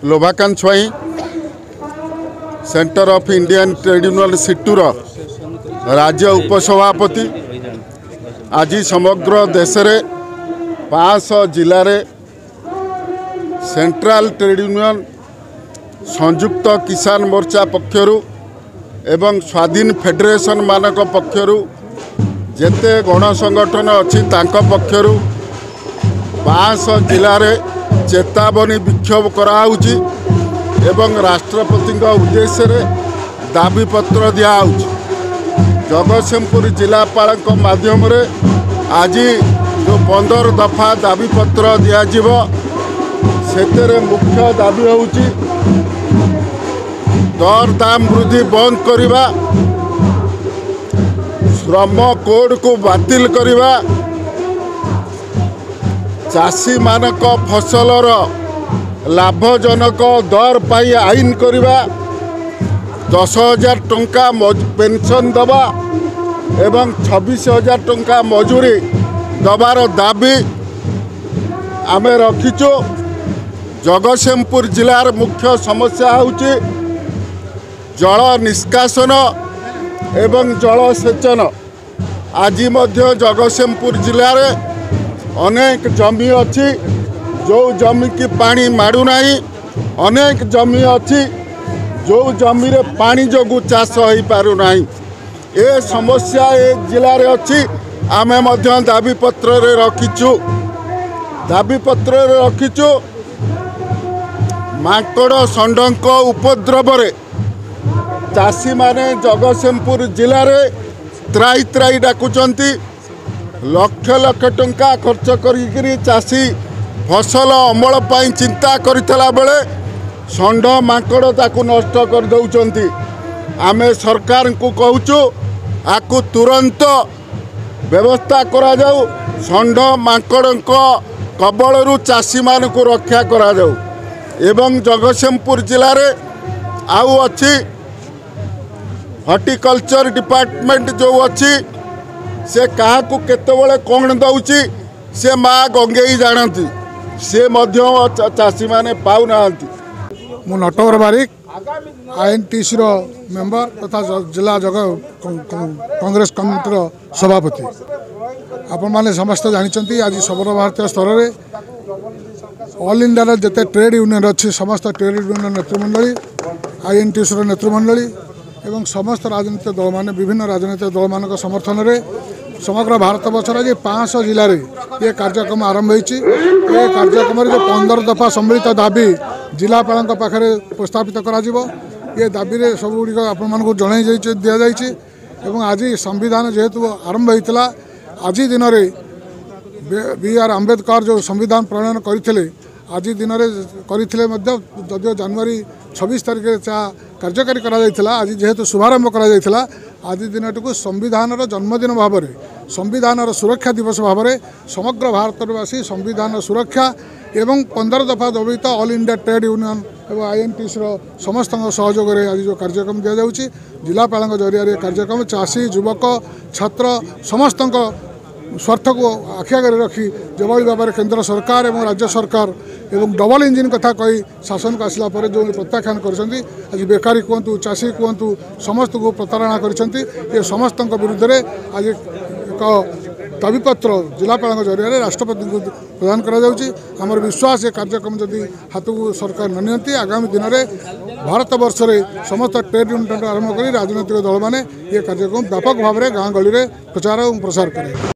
लोभाकांत Swain centre of Indian trade union सिटूर राज्य उपसभापति। आज समग्र देश रे 500 जिले रे सेंट्रल ट्रेड यूनियन संयुक्त किसान मोर्चा पक्षरु एवं स्वाधीन फेडरेशन मानक पक्षरु जेते गण संगठन अच्छी तांको पक्षरु 500 जिले रे चेतावनी विक्षोभ कराउछि एवं राष्ट्रपति उद्देश्य रे दाबीपत्र दियाउछि। जगतसिंहपुर जिलापाल माध्यम रे आज जो 15 दफा दाबीपत्र दियाजिव सेतेरे मुख्य दाबी होउछि दर दाम वृद्धि बंद करिबा, श्रम कोड को बातिल करिबा, चाषी मानक फसलर लाभजनक दर पाई आईन करिबा, 10,000 टंका पेंशन दबा एवं 26,000 टंका मजूरी दबार दाबी आमे रखिचु। जगतसिंहपुर जिलार मुख्य समस्या होउछि जल निष्कासन एवं जल सेचन। आज मध्य जगतसिंहपुर जिले में अनेक जमी अच्छी जो जमी की पानी माड़ू नहीं, अनेक जमी अच्छी जो जमी रे पानी जोगु चाष हो पारु नहीं। ए समस्या ए जिले में अच्छी आमे मध्य दाबीपत्र रे रखिचु। माकड़ षंडक उपद्रव रे चाषी माने जगतसिंहपुर जिले में त्राई त्राई डाकुचंती। लक्ष लक्ष टंका खर्च करी चाषी फसल अमल पाई चिंता करथिला बेले षंड माकड़ ताकू नष्ट कर दउचंती। आमे सरकार को कहूचु आकु तुरंत व्यवस्था करा जाऊ, षंड माकड़ कबलरू चाषी मान को रक्षा करा जाऊ। एवं जगतसिंहपुर जिले में आउ अच्छी हॉर्टिकल्चर डिपार्टमेंट जो अच्छी से क्या केतबले कौन दौची से माँ गंगेई जानती, से मध्य चाषी माने पाऊ नाहंती। मु नटवर बारिक INTC मेंबर तथा जिला कांग्रेस कमिटीर सभापति। आपण माने समस्त जानिचंती आज सर्वभारतीय स्तर में ऑल इंडिया जिते ट्रेड यूनियन अच्छी समस्त ट्रेड यूनियन नेतृमंडली INTC नेतृमंडली एवं समस्त राजनीतिक दल माने विभिन्न राजनीतिक दल मान समर्थन में समग्र भारत वर्षर आज 500 जिले में ये कार्यक्रम आरंभ होती। ये कार्यक्रम जो 15 दफा सम्मिलित दाबी जिलापाल पाखे प्रस्तावित करा ये दाबी रे सब गुड़िक आपण जन दि जाइए। आज संविधान जेहेतु आरंभ होता आज दिन में BR अम्बेडकर जो संविधान प्रणयन करते आज दिन में जदिव जनवरी 26 तारिख कार्यकारी करा आज जेहेतु शुभारंभ करा आज दिन को संविधान जन्मदिन भाव में संविधान सुरक्षा दिवस भाव में समग्र भारतवासी संविधान सुरक्षा एवं 15 दफा दबित ऑल इंडिया ट्रेड यूनियन एवं INTC समस्त सहयोग में आज जो कार्यक्रम दि जाऊँगी जिलापाल जरिया कार्यक्रम चाषी युवक छात्र समस्त स्वार्थ को आखि आगे रखी जो भाव में केंद्र सरकार एवं राज्य सरकार एवं डबल इंजिन कथा कही शासन को आसला पर जो प्रत्याख्यान करछंती आज बेकारी कहतु चाषी कहतु समस्त को प्रतारणा करछंती ये समस्त विरुद्ध में आज एक दाबीपत्र जिलापाल जरिया राष्ट्रपति को प्रदान करा जाउची। हमर विश्वास ये कार्यक्रम जदि हाथ को सरकार न नियंती आगामी दिन में भारत वर्ष में समस्त ट्रेड यूनियन आरंभ कर राजनीतिक दल मैंने ये कार्यक्रम व्यापक भाव में गाँ गली में प्रचार और प्रसार करें।